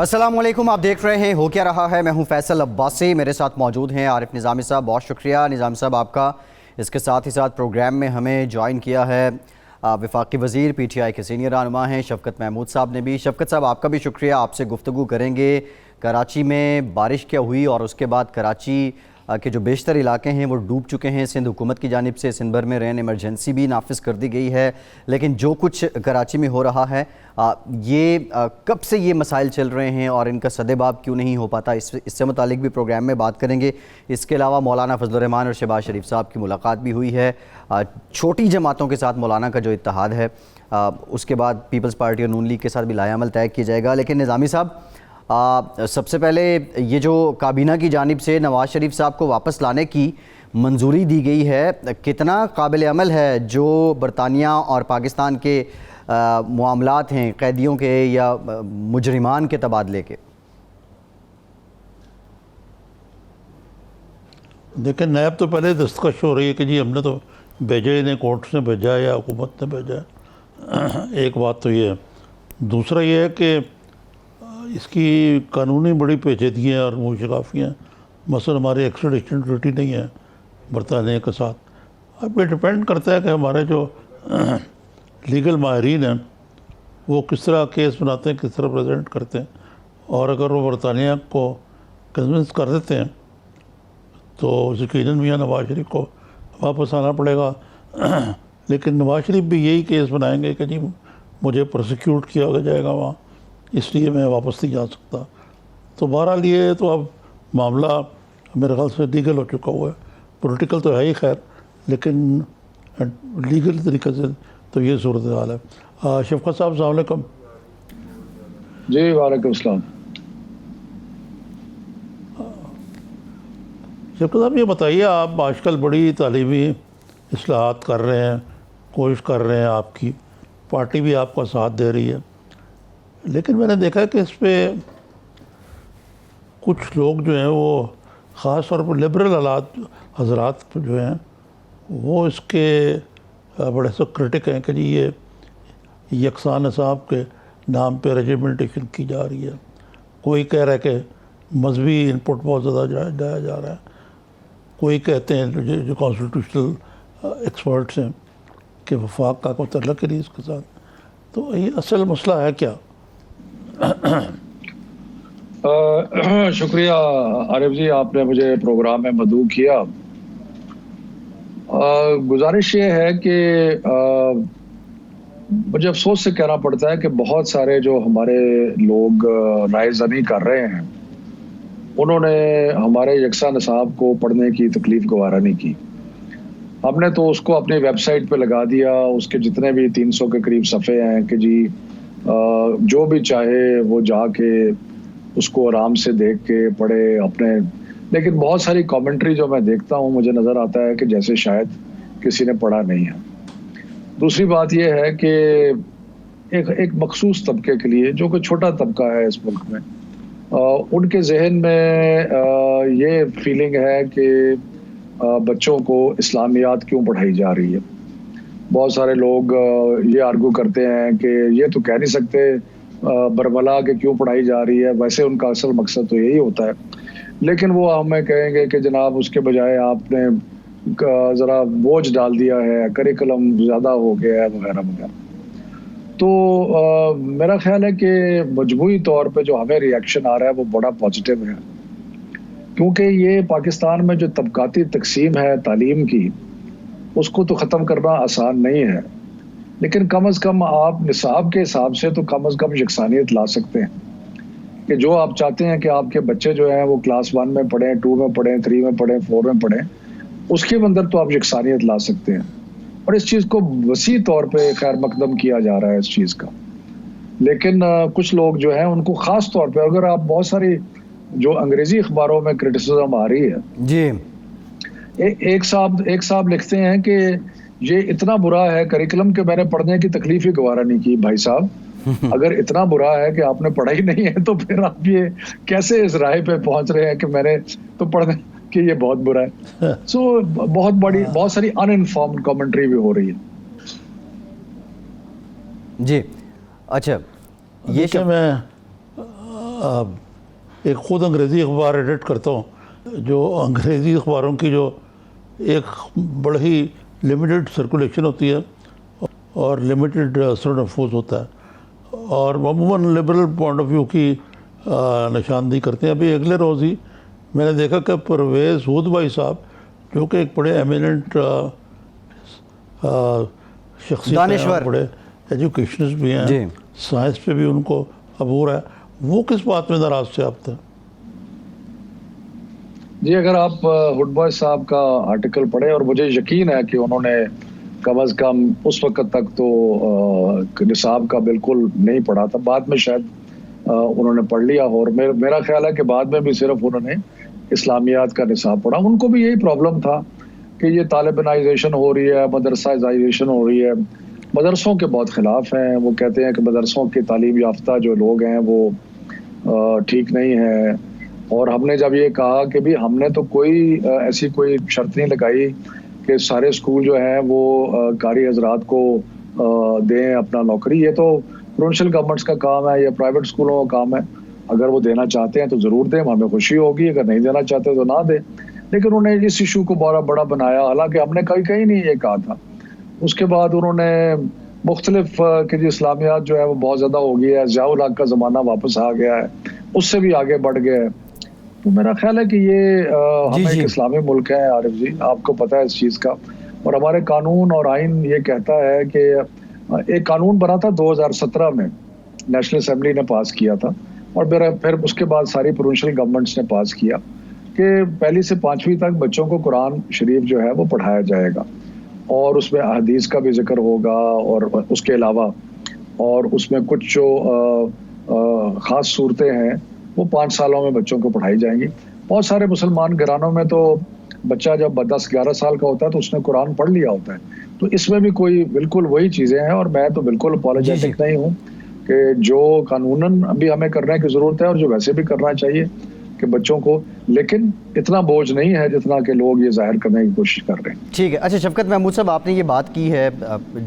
अस्सलाम वालेकुम, आप देख रहे हैं हो क्या रहा है। मैं हूं फैसल अब्बासी, मेरे साथ मौजूद हैं आरिफ निज़ामी साहब। बहुत शुक्रिया निज़ामी साहब आपका। इसके साथ ही साथ प्रोग्राम में हमें ज्वाइन किया है वफाकी वज़ीर PTI के सीनियर रहनुमा हैं शफ़कत महमूद साहब ने भी। शफ़कत साहब आपका भी शुक्रिया। आपसे गुफ्तगू करेंगे कराची में बारिश क्या हुई और उसके बाद कराची के जो बेशतर इलाके हैं वो डूब चुके हैं। सिंध हुकूमत की जानिब से सिंध भर में रेन इमरजेंसी भी नाफिज कर दी गई है। लेकिन जो कुछ कराची में हो रहा है ये कब से ये मसाइल चल रहे हैं और इनका सदेबाब क्यों नहीं हो पाता, इससे मुतालिक भी प्रोग्राम में बात करेंगे। इसके अलावा मौलाना फजल रहमान और शहबाज शरीफ साहब की मुलाकात भी हुई है। छोटी जमातों के साथ मौलाना का जो इत्तेहाद है उसके बाद पीपल्स पार्टी और नून लीग के साथ भी लायामल तय किया जाएगा। लेकिन निज़ामी साहब सबसे पहले ये जो काबीना की जानिब से नवाज़ शरीफ साहब को वापस लाने की मंजूरी दी गई है, कितना काबिल अमल है जो बरतानिया और पाकिस्तान के मामलात हैं कैदियों के या मुजरिमान के तबादले के? देखिए, नैब तो पहले दस्तखश हो रही है कि जी हमने तो भेजा ही नहीं, कोर्ट से भेजा है या हुकूमत ने भेजा है। एक बात तो ये है। दूसरा ये है कि इसकी कानूनी बड़ी पेचीदगियाँ और मुशकाफियाँ, मसलन हमारी एक्स्ट्राडिशन ट्रीटी नहीं है बरतानिया के साथ। अब ये डिपेंड करता है कि हमारे जो लीगल माहिरीन हैं वो किस तरह केस बनाते हैं, किस तरह प्रेजेंट करते हैं। और अगर वो बरतानिया को कन्विंस कर देते हैं तो यकीनन मियां नवाज शरीफ को वापस आना पड़ेगा। लेकिन नवाज शरीफ भी यही केस बनाएंगे कि जी मुझे प्रोसिक्यूट किया जाएगा वहाँ, इसलिए मैं वापस नहीं जा सकता। तो बहरहाल ये तो अब मामला मेरे ख्याल से लीगल हो चुका हुआ है। पॉलिटिकल तो है ही खैर, लेकिन लीगल तरीके से तो ये सूरत हाल है। शफ़क़त साहब अस्सलाम वालेकुम। जी वालेकुम सलाम। शफ़क़त साहब ये बताइए, आप आजकल बड़ी तालीमी इस्लाहात कर रहे हैं, कोशिश कर रहे हैं, आपकी पार्टी भी आपका साथ दे रही है, लेकिन मैंने देखा कि इस पर कुछ लोग जो हैं वो ख़ास तौर पर लिबरल हजरात जो हैं वो इसके बड़े से क्रिटिक हैं कि जी ये यकसा निसाब के नाम पे रेजिमेंटेशन की जा रही है। कोई कह रहा है कि मजहबी इनपुट बहुत ज़्यादा जाया जा रहा है। कोई कहते हैं जो कॉन्स्टिट्यूशनल एक्सपर्ट्स हैं कि वफाक का कोई तल्लुक़ ही नहीं इसके साथ। तो ये असल मसला है क्या? शुक्रिया आरिफ जी, आपने मुझे प्रोग्राम में मदऊ किया। गुजारिश ये है कि मुझे अफसोस से कहना पड़ता है कि बहुत सारे जो हमारे लोग रायज़नी कर रहे हैं उन्होंने हमारे यकसा निसाब को पढ़ने की तकलीफ़ गवारा नहीं की। हमने तो उसको अपनी वेबसाइट पे लगा दिया, उसके जितने भी 300 के करीब सफ़े हैं कि जी जो भी चाहे वो जाके उसको आराम से देख के पढ़े अपने। लेकिन बहुत सारी कमेंट्री जो मैं देखता हूँ मुझे नज़र आता है कि जैसे शायद किसी ने पढ़ा नहीं है। दूसरी बात यह है कि एक मखसूस तबके के लिए, जो कि छोटा तबका है इस मुल्क में, उनके जहन में ये फीलिंग है कि बच्चों को इस्लामियात क्यों पढ़ाई जा रही है। बहुत सारे लोग ये आर्गू करते हैं कि ये तो कह नहीं सकते बरमला के क्यों पढ़ाई जा रही है, वैसे उनका असल मकसद तो यही होता है। लेकिन वो हमें कहेंगे कि जनाब उसके बजाय आपने ज़रा बोझ डाल दिया है, करिकुलम ज़्यादा हो गया है वगैरह वगैरह। तो मेरा ख्याल है कि मजमूई तौर पे जो हमें रिएक्शन आ रहा है वो बड़ा पॉजिटिव है, क्योंकि ये पाकिस्तान में जो तबकाती तकसीम है तालीम की, उसको तो ख़त्म करना आसान नहीं है। लेकिन कम अज़ कम आप निसाब के हिसाब से तो कम अज़ कम यकसानियत ला सकते हैं कि जो आप चाहते हैं कि आपके बच्चे जो हैं वो क्लास 1 में पढ़ें, 2 में पढ़ें, 3 में पढ़ें, 4 में पढ़ें, उसके अंदर तो आप यकसानियत ला सकते हैं। और इस चीज़ को वसी तौर पे खैर मकदम किया जा रहा है इस चीज़ का। लेकिन कुछ लोग जो हैं उनको ख़ास तौर पे, अगर आप बहुत सारी जो अंग्रेज़ी अखबारों में क्रिटिसिज्म आ रही है जी, एक साहब लिखते हैं कि ये इतना बुरा है करिकुलम के मैंने पढ़ने की तकलीफ ही गवारा नहीं की। भाई साहब, अगर इतना बुरा है कि आपने पढ़ा ही नहीं है तो फिर आप ये कैसे इस राय पे पहुंच रहे हैं कि मैंने तो पढ़ने कि ये बहुत बुरा है। सो बहुत सारी अनइन्फॉर्म्ड कमेंट्री भी हो रही है। जी अच्छा, ये मैं एक ख़ुद अंग्रेज़ी अखबार एडिट करता हूँ, जो अंग्रेज़ी अखबारों की जो एक बड़ी ही लिमिटेड सर्कुलेशन होती है और लिमिटेड असर नफूज होता है, और अमूमन लिबरल पॉइंट ऑफ व्यू की निशानदेही करते हैं। अभी अगले रोज़ ही मैंने देखा कि परवेज़ हूद भाई साहब, जो कि एक बड़े एमिनेंट शख्सियत हैं, दानिश्वर। बड़े एजुकेशनिस्ट भी हैं, जी। साइंस पे भी उनको अबूर है, वो किस बात में नाराज़ थे आप थे? जी, अगर आप हुड बॉय साहब का आर्टिकल पढ़े, और मुझे यकीन है कि उन्होंने कम अज़ कम उस वक्त तक तो निसाब का बिल्कुल नहीं पढ़ा था, बाद में शायद उन्होंने पढ़ लिया हो, और मेरा ख्याल है कि बाद में भी सिर्फ उन्होंने इस्लामियात का निसाब पढ़ा। उनको भी यही प्रॉब्लम था कि ये तालिबानाइजेशन हो रही है, मदरसाइजेशन हो रही है, मदरसों के बहुत ख़िलाफ़ हैं। वो कहते हैं कि मदरसों की तालीम याफ्ता जो लोग हैं वो ठीक नहीं है, और हमने जब ये कहा कि भी हमने तो कोई ऐसी कोई शर्त नहीं लगाई कि सारे स्कूल जो हैं वो कारी हजरात को दें अपना नौकरी, ये तो प्रोविंशियल गवर्नमेंट्स का काम है, या प्राइवेट स्कूलों का काम है। अगर वो देना चाहते हैं तो ज़रूर दें, हमें खुशी होगी, अगर नहीं देना चाहते तो ना दें। लेकिन उन्होंने इस इशू को बड़ा बनाया, हालांकि हमने कहीं नहीं ये कहा था। उसके बाद उन्होंने मुख्तलिफ कि जी इस्लामियात जो है वो बहुत ज़्यादा हो गया है, ज़ियाउल हक का ज़माना वापस आ गया है, उससे भी आगे बढ़ गया है। तो मेरा ख्याल है कि ये हम एक इस्लामी मुल्क है आरिफ जी, आपको पता है इस चीज़ का, और हमारे कानून और आइन ये कहता है कि एक कानून बना था 2017 में, नेशनल असेंबली ने पास किया था, और फिर उसके बाद सारी प्रोविंशियल गवर्नमेंट्स ने पास किया कि 1 से 5वीं तक बच्चों को कुरान शरीफ जो है वो पढ़ाया जाएगा, और उसमें अहदीस का भी जिक्र होगा, और उसके अलावा और उसमें कुछ जो ख़ास सूरतें हैं वो 5 सालों में बच्चों को पढ़ाई जाएंगी। बहुत सारे मुसलमान घरानों में तो बच्चा जब 10-11 साल का होता है तो उसने कुरान पढ़ लिया होता है। तो इसमें भी कोई बिल्कुल वही चीज़ें हैं, और मैं तो बिल्कुल अपॉलोजेटिक नहीं हूँ कि जो कानूनन भी हमें करने की ज़रूरत है और जो वैसे भी करना चाहिए कि बच्चों को, लेकिन इतना बोझ नहीं है जितना कि लोग ये जाहिर करने की कोशिश कर रहे हैं। ठीक है। अच्छा शफकत महमूद साहब, आपने ये बात की है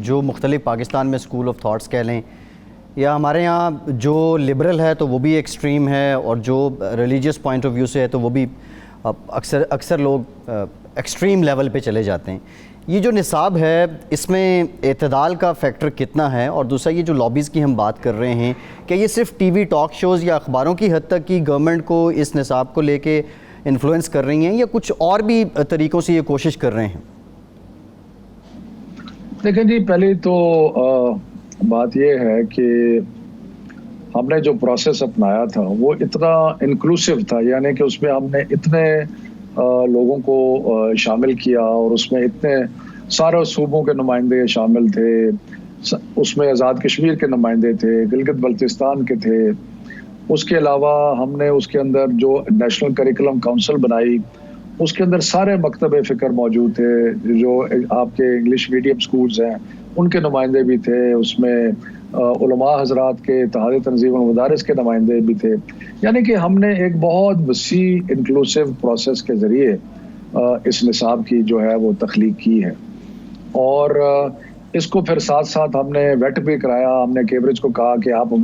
जो मुख्तलिफ पाकिस्तान में स्कूल ऑफ थाट्स कह लें, या हमारे यहाँ जो लिबरल है तो वो भी एक्सट्रीम है, और जो रिलीजियस पॉइंट ऑफ व्यू से है तो वो भी अक्सर लोग एक्सट्रीम लेवल पे चले जाते हैं। ये जो निसाब है इसमें एतदाल का फैक्टर कितना है? और दूसरा, ये जो लॉबीज़ की हम बात कर रहे हैं, क्या ये सिर्फ टीवी टॉक शोज़ या अखबारों की हद तक की गवर्नमेंट को इस निसाब को लेके इन्फ्लुएंस कर रही हैं, या कुछ और भी तरीक़ों से ये कोशिश कर रहे हैं? देखिए जी, पहले तो बात ये है कि हमने जो प्रोसेस अपनाया था वो इतना इंक्लूसिव था, यानी कि उसमें हमने इतने लोगों को शामिल किया, और उसमें इतने सारे सूबों के नुमाइंदे शामिल थे, उसमें आज़ाद कश्मीर के नुमाइंदे थे, गिलगित बल्तिस्तान के थे। उसके अलावा हमने उसके अंदर जो नेशनल करिकुलम काउंसिल बनाई, उसके अंदर सारे मकतब फ़िक्र मौजूद थे, जो आपके इंग्लिश मीडियम स्कूल्स हैं उनके नुमाइंदे भी थे, उसमें उलमा हजरात के इत्तेहादी तंजीम मदारिस के नुमाइंदे भी थे। यानी कि हमने एक बहुत वसी इंक्लूसिव प्रोसेस के ज़रिए इस निसाब की जो है वो तख्लीक की है, और इसको फिर साथ साथ हमने वेट भी कराया। हमने कैम्ब्रिज को कहा कि आप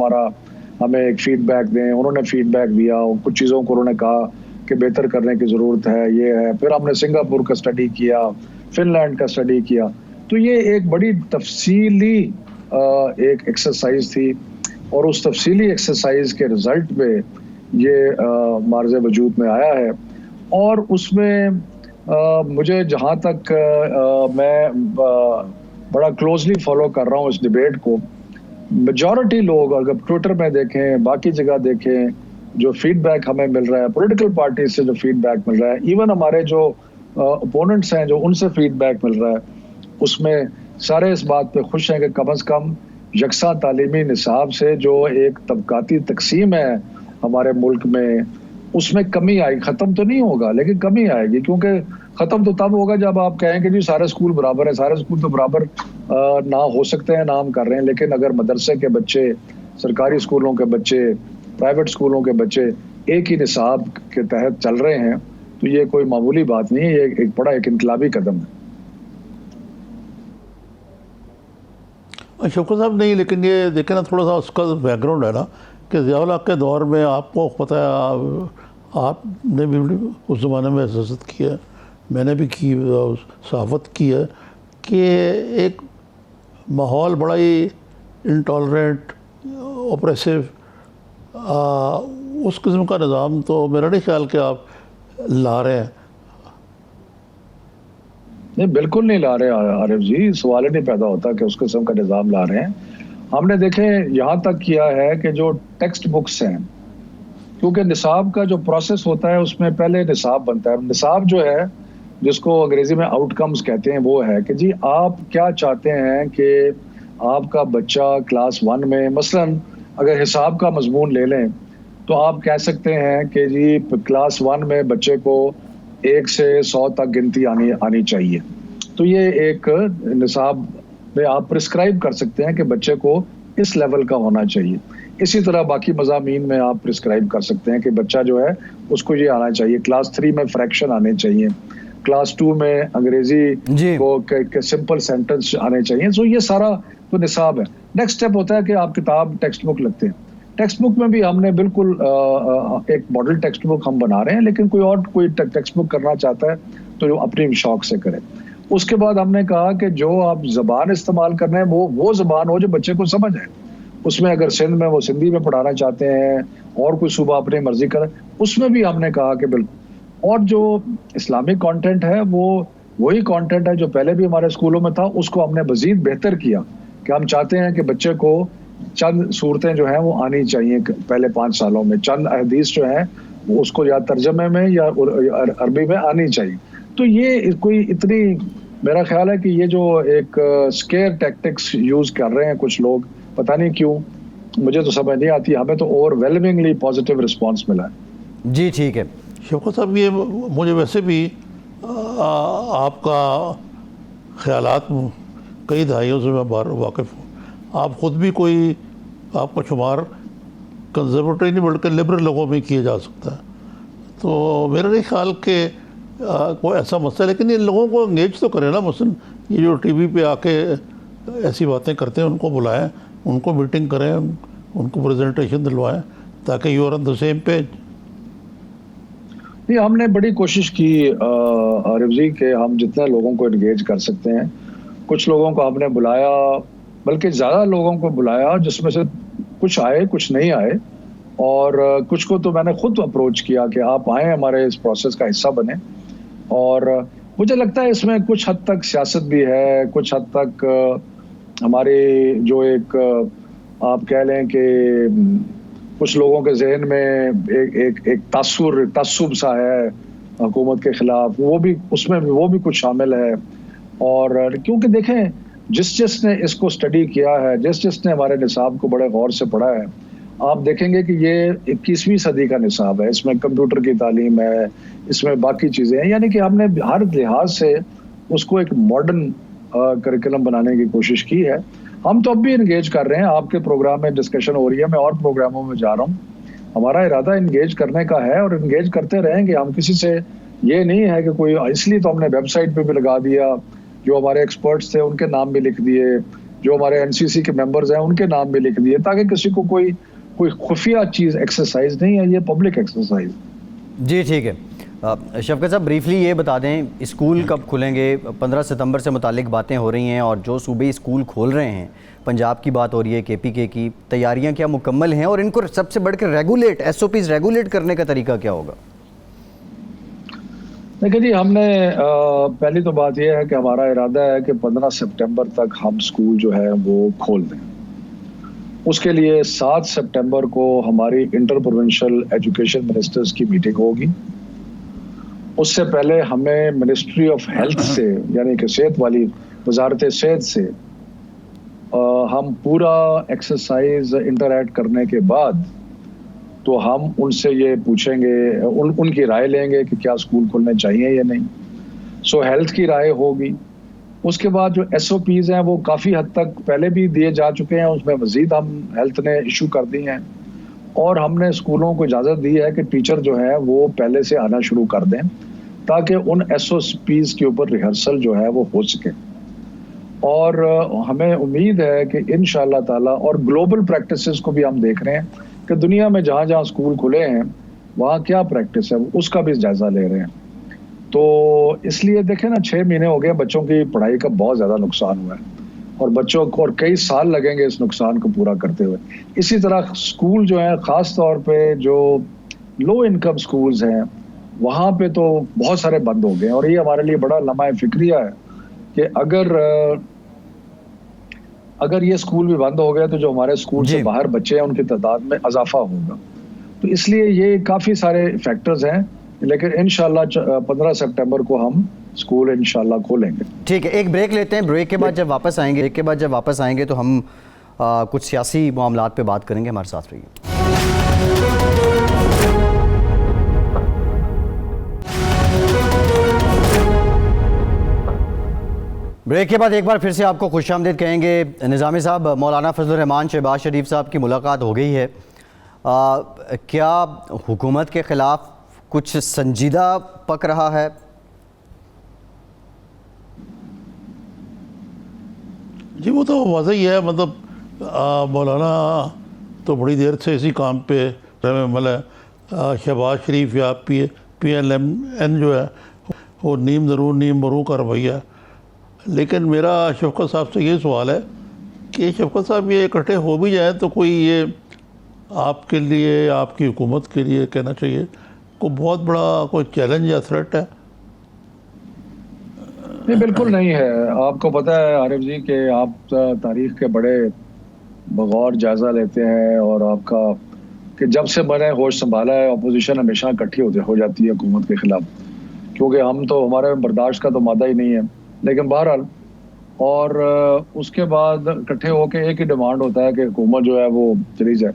हमें एक फ़ीडबैक दें, उन्होंने फ़ीडबैक दिया, और कुछ चीज़ों को उन्होंने कहा कि बेहतर करने की ज़रूरत है, ये है। फिर हमने सिंगापुर का स्टडी किया, फ़िनलैंड का स्टडी किया। तो ये एक बड़ी तफसीली एक एक्सरसाइज थी, और उस तफसीली एक्सरसाइज के रिज़ल्ट में ये मार्ज़े वजूद में आया है। और उसमें मुझे जहाँ तक मैं बड़ा क्लोजली फॉलो कर रहा हूँ इस डिबेट को, मेजॉरिटी लोग अगर ट्विटर में देखें, बाकी जगह देखें, जो फीडबैक हमें मिल रहा है पॉलिटिकल पार्टी से, जो फीडबैक मिल रहा है, इवन हमारे जो ओपोनेंट्स हैं जो उनसे फीडबैक मिल रहा है, उसमें सारे इस बात पे खुश हैं कि कम से कम यकसा तालीमी निसाब से जो एक तबकाती तकसीम है हमारे मुल्क में, उसमें कमी आई। ख़त्म तो नहीं होगा लेकिन कमी आएगी, क्योंकि ख़त्म तो तब होगा जब आप कहें कि जी सारे स्कूल बराबर है। सारे स्कूल तो बराबर ना हो सकते हैं, ना हम कर रहे हैं, लेकिन अगर मदरसे के बच्चे, सरकारी स्कूलों के बच्चे, प्राइवेट स्कूलों के बच्चे एक ही निसाब के तहत चल रहे हैं, तो ये कोई मामूली बात नहीं है, ये एक बड़ा एक इनकलाबी कदम है। शौकत साहब, नहीं, लेकिन ये देखें ना, थोड़ा सा उसका बैकग्राउंड है ना कि ज़िया-उल-हक के दौर में आपको पता है, आपने भी उस ज़माने में सियासत की है, मैंने भी की, सहाफ़त की है, कि एक माहौल बड़ा ही इंटॉलरेंट, ऑप्रेसिव, उस किस्म का निज़ाम तो मेरा नहीं ख्याल कि आप ला रहे हैं। नहीं, बिल्कुल नहीं ला रहे आरिफ जी, सवाल ही नहीं पैदा होता कि उस किस्म का निज़ाम ला रहे हैं। हमने देखे यहाँ तक किया है कि जो टेक्स्ट बुक्स हैं, क्योंकि निसाब का जो प्रोसेस होता है उसमें पहले निसाब बनता है। निसाब जो है, जिसको अंग्रेजी में आउटकम्स कहते हैं, वो है कि जी आप क्या चाहते हैं कि आपका बच्चा क्लास 1 में, मसलन अगर हिसाब का मजमून ले लें तो आप कह सकते हैं कि जी क्लास 1 में बच्चे को 1 से 100 तक गिनती आनी चाहिए। तो ये एक निसाब में आप प्रिस्क्राइब कर सकते हैं कि बच्चे को इस लेवल का होना चाहिए। इसी तरह बाकी मज़ामीन में आप प्रिस्क्राइब कर सकते हैं कि बच्चा जो है उसको ये आना चाहिए। क्लास 3 में फ्रैक्शन आने चाहिए, क्लास 2 में अंग्रेजी को सिंपल सेंटेंस आने चाहिए। तो ये सारा तो निसाब है। नेक्स्ट स्टेप होता है कि आप किताब टेक्स्ट बुक लगते हैं। टेक्स्ट बुक में भी हमने बिल्कुल एक मॉडल टेक्स्ट बुक हम बना रहे हैं, लेकिन कोई टेक्स्ट बुक करना चाहता है तो जो अपनी शौक से करे। उसके बाद हमने कहा कि जो आप ज़बान इस्तेमाल करना है वो ज़बान हो जो बच्चे को समझ आए। उसमें अगर सिंध में वो सिंधी में पढ़ाना चाहते हैं और कोई सूबा अपनी मर्जी करे, उसमें भी हमने कहा कि बिल्कुल। और जो इस्लामिक कंटेंट है वो वही कंटेंट है जो पहले भी हमारे स्कूलों में था, उसको हमने मजीद बेहतर किया कि हम चाहते हैं कि बच्चे को चंद सूरतें जो हैं वो आनी चाहिए पहले 5 सालों में, चंद हदीस जो है वो उसको या तर्जमे में या अरबी में आनी चाहिए। तो ये कोई इतनी, मेरा ख्याल है कि ये जो एक स्केयर टैक्टिक्स यूज कर रहे हैं कुछ लोग, पता नहीं क्यों, मुझे तो समझ नहीं आती। हमें तो ओवरवेलमिंगली पॉजिटिव रिस्पांस मिला है। जी ठीक है शौकत साहब, ये मुझे वैसे भी आपका ख़यालात कई दहाइयों से मैं वाकिफ़ हूँ। आप ख़ुद भी कोई, आपका शुमार कंजर्वेटिव नहीं बल्कि लिबरल लोगों में किया जा सकता है। तो मेरा नहीं ख्याल कि कोई ऐसा मसला है, लेकिन इन लोगों को इंगेज तो करें ना। मसलन ये जो टीवी पे आके ऐसी बातें करते हैं, उनको बुलाएं, उनको मीटिंग करें, उनको प्रेजेंटेशन दिलवाएं, ताकि you are on the same page. नहीं, हमने बड़ी कोशिश की आरिफ जी के हम जितने लोगों को इंगेज कर सकते हैं। कुछ लोगों को हमने बुलाया, बल्कि ज़्यादा लोगों को बुलाया, जिसमें से कुछ आए कुछ नहीं आए, और कुछ को तो मैंने खुद अप्रोच किया कि आप आए, हमारे इस प्रोसेस का हिस्सा बने। और मुझे लगता है इसमें कुछ हद तक सियासत भी है, कुछ हद तक हमारी जो एक आप कह लें कि कुछ लोगों के जहन में एक तासुब सा है हुकूमत के खिलाफ, वो भी कुछ शामिल है। और क्योंकि देखें, जिसने इसको स्टडी किया है, जिसने हमारे निसाब को बड़े गौर से पढ़ा है, आप देखेंगे कि ये 21वीं सदी का निसाब है। इसमें कंप्यूटर की तालीम है, इसमें बाकी चीज़ें हैं, यानी कि हमने हर लिहाज से उसको एक मॉडर्न करिकुलम बनाने की कोशिश की है। हम तो अब भी इंगेज कर रहे हैं, आपके प्रोग्राम में डिस्कशन हो रही है, मैं और प्रोग्रामों में जा रहा हूँ। हमारा इरादा इंगेज करने का है और इंगेज करते रहेंगे। हम किसी से ये नहीं है कि कोई, इसलिए तो हमने वेबसाइट पे भी लगा दिया, जो हमारे एक्सपर्ट्स थे उनके नाम भी लिख दिए, जो हमारे एनसीसी के मेंबर्स हैं उनके नाम भी लिख दिए, ताकि किसी को कोई खुफिया चीज़ एक्सरसाइज नहीं है, ये पब्लिक एक्सरसाइज। जी ठीक है। शफकत साहब, ब्रीफली ये बता दें, स्कूल कब खुलेंगे? 15 सितंबर से मुतालिक बातें हो रही हैं, और जो सूबे स्कूल खोल रहे हैं, पंजाब की बात हो रही है, केपीके की, तैयारियां क्या मुकम्मल हैं? और इनको सबसे बढ़कर रेगुलेट, एसओपीज रेगुलेट करने का तरीका क्या होगा? देखिए जी, हमने पहली तो बात यह है कि हमारा इरादा है कि 15 सितंबर तक हम स्कूल जो है वो खोल दें। उसके लिए 7 सितंबर को हमारी इंटर प्रोविंशियल एजुकेशन मिनिस्टर्स की मीटिंग होगी। उससे पहले हमें मिनिस्ट्री ऑफ हेल्थ से, यानी कि सेहत वाली वजारत सेहत से हम पूरा एक्सरसाइज इंटरैक्ट करने के बाद तो हम उनसे ये पूछेंगे, उनकी राय लेंगे कि क्या स्कूल खुलने चाहिए या नहीं। सो हेल्थ की राय होगी। उसके बाद जो एसओपीज हैं वो काफ़ी हद तक पहले भी दिए जा चुके हैं, उसमें मज़ीद हम हेल्थ ने इशू कर दी हैं, और हमने स्कूलों को इजाज़त दी है कि टीचर जो है वो पहले से आना शुरू कर दें, ताकि उन एसओपीज के ऊपर रिहर्सल जो है वो हो सके। और हमें उम्मीद है कि इंशाअल्लाह ताला, और ग्लोबल प्रैक्टिसेस को भी हम देख रहे हैं कि दुनिया में जहाँ जहाँ स्कूल खुले हैं वहाँ क्या प्रैक्टिस है, उसका भी जायजा ले रहे हैं। तो इसलिए देखें ना, 6 महीने हो गए बच्चों की पढ़ाई का बहुत ज़्यादा नुकसान हुआ है और बच्चों को और कई साल लगेंगे इस नुकसान को पूरा करते हुए। इसी तरह स्कूल जो है, ख़ास तौर पे जो लो इनकम स्कूल्स हैं, वहाँ पे तो बहुत सारे बंद हो गए हैं और ये हमारे लिए बड़ा लम्हा फिक्रिया है कि अगर ये स्कूल भी बंद हो गए तो जो हमारे स्कूल से जी। बाहर बच्चे हैं उनकी तादाद में इजाफा होगा। तो इसलिए ये काफ़ी सारे फैक्टर्स हैं, लेकिन इंशाल्लाह 15 सितंबर को हम स्कूल इंशाल्लाह खोलेंगे। ठीक है, एक ब्रेक लेते हैं। ब्रेक के बाद जब वापस आएंगे तो हम कुछ सियासी मामलात पे बात करेंगे। हमारे साथ रहिए। ब्रेक के बाद एक बार फिर से आपको खुशामदीद कहेंगे। निज़ामी साहब, मौलाना फजलुर रहमान शहबाज शरीफ साहब की मुलाकात हो गई है। क्या हुकूमत के ख़िलाफ़ कुछ संजीदा पक रहा है? जी वो तो वाज़ह ही है, मतलब मौलाना तो बड़ी देर से इसी काम पे मतलब शहबाज शरीफ या PLMN जो है वो नीम ज़रूर नीम मरू का रवैया। लेकिन मेरा शफ़क़त साहब से ये सवाल है कि शफ़क़त साहब ये इकट्ठे हो भी जाए तो कोई ये आपके लिए, आपकी हुकूमत के लिए कहना चाहिए कोई बहुत बड़ा कोई चैलेंज या थ्रेट है? नहीं, बिल्कुल नहीं है। आपको पता है आरिफ जी कि आप तारीख के बड़े बगौर जायजा लेते हैं और आपका कि जब से मैंने होश संभाला है अपोजिशन हमेशा इकट्ठी हो जाती है हुकूमत के खिलाफ, क्योंकि हम तो, हमारे में बर्दाश्त का तो मादा ही नहीं है। लेकिन बहरहाल, और उसके बाद इकट्ठे होकर एक ही डिमांड होता है कि हुकूमत जो है वो चली जाए।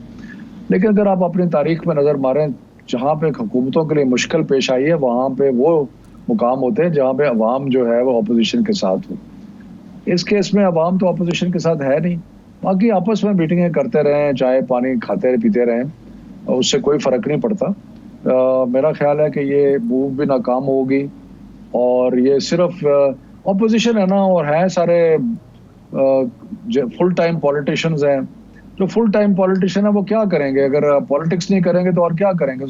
लेकिन अगर आप अपनी तारीख में नज़र मारें, जहाँ पे हुकूमतों के लिए मुश्किल पेश आई है वहाँ पे वो मुकाम होते हैं जहाँ पे अवाम जो है वो अपोजिशन के साथ हो। इस केस में अवाम तो अपोजिशन के साथ है नहीं, बाकी आपस में मीटिंगें करते रहें, चाय पानी खाते पीते रहें, उससे कोई फ़र्क नहीं पड़ता। मेरा ख्याल है कि ये मूव भी नाकाम होगी और ये सिर्फ अपोजिशन है ना, और हैं सारे फुल टाइम पॉलिटिशियंस हैं। जो फुल टाइम पॉलिटिशियन है वो क्या करेंगे? अगर पॉलिटिक्स नहीं करेंगे तो और क्या करेंगे?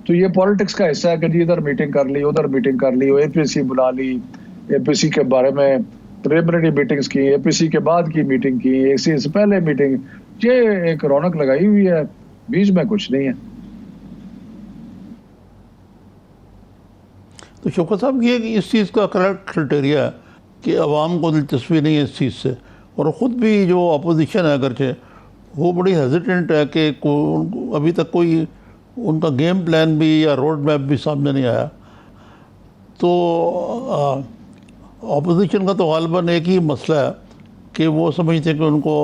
तो ये पॉलिटिक्स का हिस्सा है कि जी इधर मीटिंग कर ली, उधर मीटिंग कर ली, APC बुला ली, APC के बारे में प्रिलिमिनरी मीटिंग्स की, APC के बाद की मीटिंग की, APC से पहले मीटिंग, ये एक रौनक लगाई हुई है, बीच में कुछ नहीं है। तो शौकत साहब, ये इस चीज़ का करेक्ट क्राइटेरिया है कि अवाम को दिलचस्पी नहीं है इस चीज़ से, और ख़ुद भी जो अपोजिशन है अगरचे वो बड़ी हेजिटेंट है कि अभी तक कोई उनका गेम प्लान भी या रोड मैप भी सामने नहीं आया। तो अपोजिशन का तो गालिबन एक ही मसला है कि वो समझते हैं कि उनको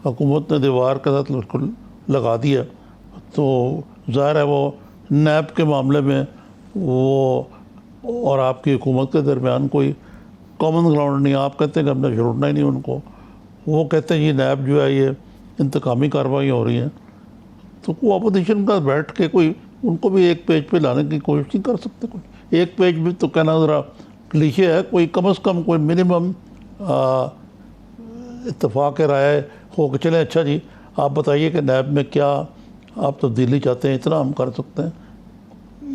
हुकूमत ने दीवार के साथ लगा दिया। तो ज़ाहिर है वो नैब के मामले में वो और आपकी हुकूमत के दरमियान कोई कॉमन ग्राउंड नहीं। आप कहते हैं कि हमने छोड़ना ही नहीं उनको, वो कहते हैं ये नैब जो है ये इंतकामी कार्रवाई हो रही हैं। तो वो अपोजिशन का बैठ के कोई उनको भी एक पेज पे लाने की कोशिश नहीं कर सकते। कोई एक पेज भी तो कहना ज़रा क्लीशे है, कोई कम से कम कोई मिनिमम इत्तेफाक राय हो के चले, अच्छा जी आप बताइए कि नैब में क्या आप तब्दीली चाहते हैं, इतना हम कर सकते हैं,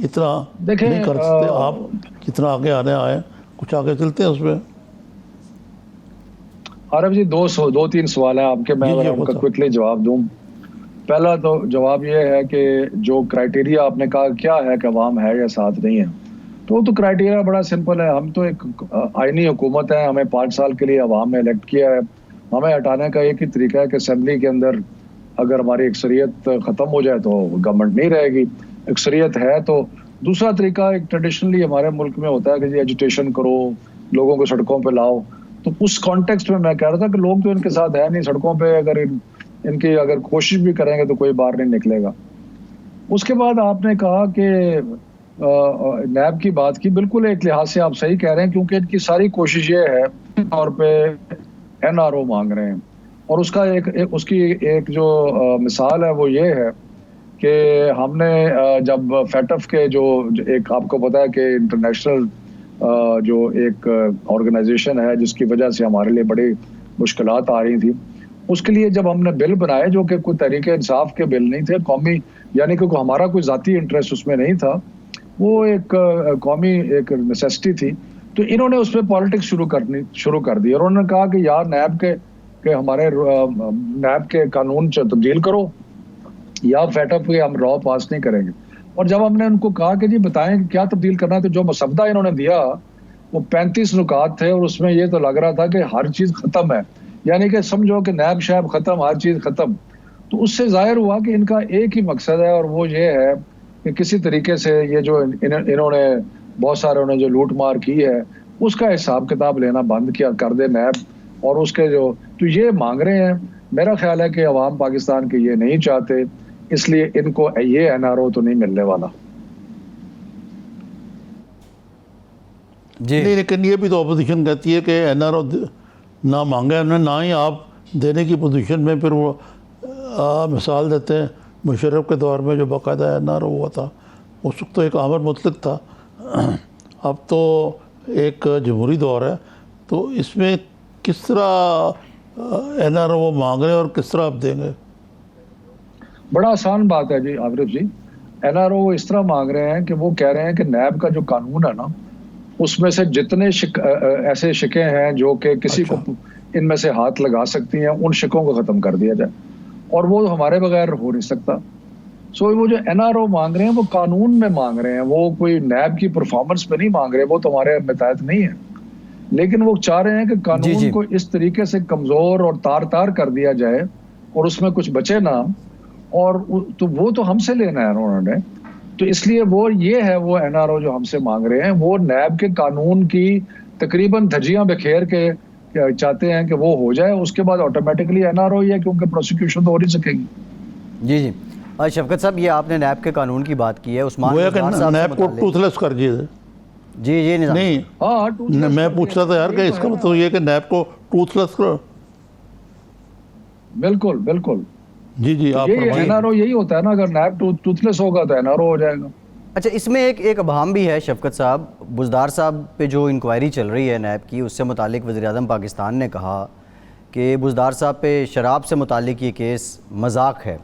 इतना नहीं कर सकते। आप जितना आगे आने आए कुछ आगे चलते हैं उसमें। आरफ जी, दो तीन सवाल हैं आपके, मैं उनका क्विकली जवाब दूं। पहला तो जवाब ये है कि जो क्राइटेरिया आपने कहा क्या है कि अवाम है या साथ नहीं है, तो क्राइटेरिया बड़ा सिंपल है। हम तो एक आईनी हुकूमत है, हमें 5 साल के लिए अवाम ने इलेक्ट किया है। हमें हटाने का एक ही तरीका है कि असेंबली के अंदर अगर हमारी अक्सरियत ख़त्म हो जाए तो गवर्नमेंट नहीं रहेगी, अक्सरियत है तो दूसरा तरीका एक ट्रेडिशनली हमारे मुल्क में होता है कि जी एजुटेशन करो, लोगों को सड़कों पे लाओ। तो उस कॉन्टेक्स्ट में मैं कह रहा था कि लोग तो इनके साथ है नहीं सड़कों पे, अगर इनकी अगर कोशिश भी करेंगे तो कोई बाहर नहीं निकलेगा। उसके बाद आपने कहा कि नैब की बात की, बिल्कुल एक लिहाज से आप सही कह रहे हैं, क्योंकि इनकी सारी कोशिश ये है तौर पे NRO मांग रहे हैं। और उसका उसकी एक जो मिसाल है वो ये है कि हमने जब FATF के जो एक आपको पता है कि इंटरनेशनल जो एक ऑर्गेनाइजेशन है जिसकी वजह से हमारे लिए बड़ी मुश्किलात आ रही थी, उसके लिए जब हमने बिल बनाए, जो कि कोई तहरीक इंसाफ के बिल नहीं थे, कौमी यानी कि हमारा कोई ज़ाती इंटरेस्ट उसमें नहीं था, वो एक कौमी एक नेसेसिटी थी, तो इन्होंने उस पर पॉलिटिक्स शुरू कर दी और उन्होंने कहा कि यार नैब के हमारे नैब के कानून तब्दील करो या फेटअप के हम लॉ पास नहीं करेंगे। और जब हमने उनको कहा कि जी बताएं कि क्या तब्दील करना है, तो जो मसवदा इन्होंने दिया वो 35 नुकात थे और उसमें ये तो लग रहा था कि हर चीज़ ख़त्म है, यानी कि समझो कि नैब शैब ख़त्म, हर चीज़ ख़त्म। तो उससे जाहिर हुआ कि इनका एक ही मकसद है और वो ये है कि किसी तरीके से ये जो इन्होंने बहुत सारे उन्होंने जो लूट मार की है उसका हिसाब किताब लेना बंद किया कर दे नैब, और उसके जो तो ये मांग रहे हैं। मेरा ख्याल है कि अवाम पाकिस्तान के ये नहीं चाहते, इसलिए इनको ये एनआरओ तो नहीं मिलने वाला। जी नहीं, लेकिन ये भी तो अपोजिशन कहती है कि एनआरओ ना मांगे हमने, ना ही आप देने की पोजीशन में। फिर वो मिसाल देते हैं मुशर्रफ के दौर में जो बाकायदा एनआरओ हुआ था, उस वक्त तो एक आमर मुतलक था, अब तो एक जमहूरी दौर है। तो इसमें किस तरह एनआरओ वो मांग रहे हैं और किस तरह आप देंगे? बड़ा आसान बात है जी आरिफ जी, एनआरओ इस तरह मांग रहे हैं कि वो कह रहे हैं कि नैब का जो कानून है ना, उसमें से जितने ऐसे शिकें हैं जो कि किसी को इनमें से हाथ लगा सकती हैं, उन शिकों को ख़त्म कर दिया जाए, और वो हमारे बगैर हो नहीं सकता। सो वो जो एनआरओ मांग रहे हैं वो कानून में मांग रहे हैं, वो कोई नैब की परफॉर्मेंस पे नहीं मांग रहे, वो तो हमारे मुताबिक नहीं है। लेकिन वो चाह रहे हैं कि कानून को इस तरीके से कमज़ोर और तार तार कर दिया जाए और उसमें कुछ बचे ना, और तो वो तो हमसे लेना है उन्होंने। तो इसलिए वो ये है वो एनआरओ जो हमसे मांग रहे हैं, वो नैब के कानून की तकरीबन धज्जियां बिखेर के चाहते हैं कि वो हो जाए, उसके बाद ऑटोमेटिकली एनआरओ ही है, क्योंकि प्रोसिक्यूशन तो हो नहीं सकेगी। जी जी शफकत साहब, ये आपने नैब के कानून की बात की है, उस्मान नैब को टूथलेस कर दिए। जी जी नहीं, हाँ मैं पूछ रहा था यार कि इसका मतलब ये कि नैब को टूथलेस करो। बिल्कुल बिल्कुल, जी जी, आप एनआरओ यही होता है ना, अगर नैब टूथलेस होगा तो एनआरओ हो जाएगा। अच्छा, इसमें एक अभाम भी है शफकत साहब, बुज़दार साहब पे जो इंक्वायरी चल रही है नैब की, उससे मुतालिक वज़ीर-ए-आज़म पाकिस्तान ने कहा कि बुज़दार साहब पे शराब से मुतालिक ये केस मजाक है।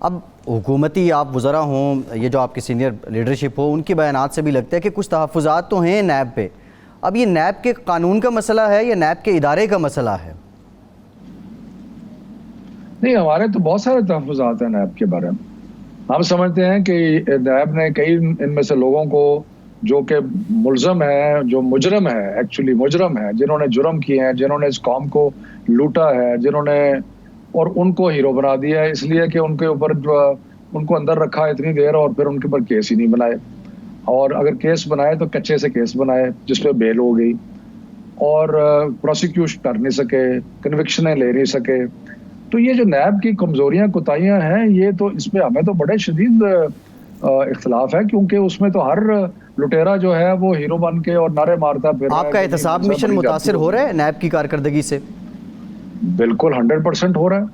अब हुकूमती आप वज़रा हों, ये जो आपकी सीनियर लीडरशिप हो, उनके बयानात से भी लगता है कि कुछ तहफ़्फ़ुज़ात तो हैं नैब पे। अब ये नैब के कानून का मसला है या नैब के इदारे का मसला है? नहीं, हमारे तो बहुत सारे तहफ़्फ़ुज़ात हैं नैब के बारे में। हम समझते हैं कि नैब ने कई इनमें से लोगों को जो कि मुल्ज़म है, जो मुजरम है, एक्चुअली मुजरम है, जिन्होंने जुर्म किए हैं, जिन्होंने इस कौम को लूटा है, जिन्होंने और उनको हीरो बना दिया है, इसलिए कि उनके ऊपर जो उनको अंदर रखा इतनी देर और फिर उनके ऊपर केस ही नहीं बनाए, और अगर केस बनाए तो कच्चे से केस बनाए जिस पर बेल हो गई, और प्रोसिक्यूशन कर नहीं सके, कन्विक्शनें ले नहीं सके। तो ये जो नैब की कमजोरियां कोताहियां हैं, ये तो इसमें हमें तो बड़े शदीद इख्तलाफ है, क्योंकि उसमें तो हर लुटेरा जो है वो हीरो बन के और नारे मारता फिर। आपका एहतसाब मिशन मुतासिर हो रहा है नैब की कारकर्दगी से? बिल्कुल 100% हो रहा है,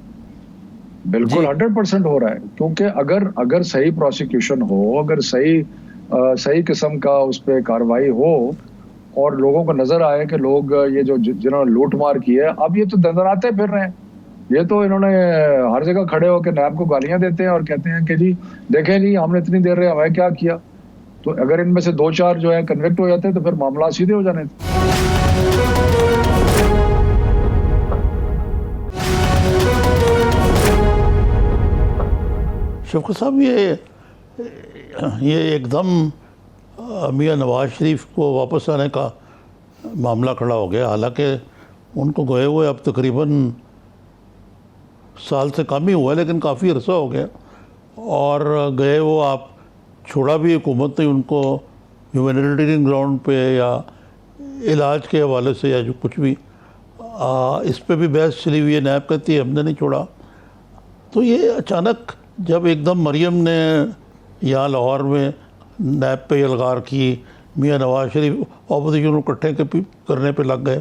बिल्कुल 100% हो रहा है, क्योंकि अगर सही प्रोसिक्यूशन हो, अगर सही किस्म का उस पर कार्रवाई हो और लोगों को नजर आए कि लोग ये जो जिन्होंने लूट मार की है, अब ये तो दंदनाते फिर रहे हैं, ये तो इन्होंने हर जगह खड़े होकर नैब को गालियां देते हैं और कहते हैं कि जी देखें जी हमने इतनी देर रहे हमें क्या किया। तो अगर इनमें से 2-4 जो है कन्विक्ट हो जाते हैं तो फिर मामला सीधे हो जाने थे। शफकत साहब, ये एकदम मियां नवाज शरीफ को वापस आने का मामला खड़ा हो गया, हालांकि उनको गए हुए अब तकरीबन साल से कम ही हुआ, लेकिन काफ़ी अरसा हो गया, और गए वो आप छोड़ा भी हुकूमत ने उनको ह्यूमैनिटेरियन ग्राउंड पे या इलाज के हवाले से या जो कुछ भी, इस पे भी बहस चली हुई है। नैब कहती है हमने नहीं छोड़ा। तो ये अचानक जब एकदम मरियम ने यहाँ लाहौर में नैब पे यलगार की, मियां नवाज शरीफ ऑपोजिशन को इकट्ठे करने पे लग गए,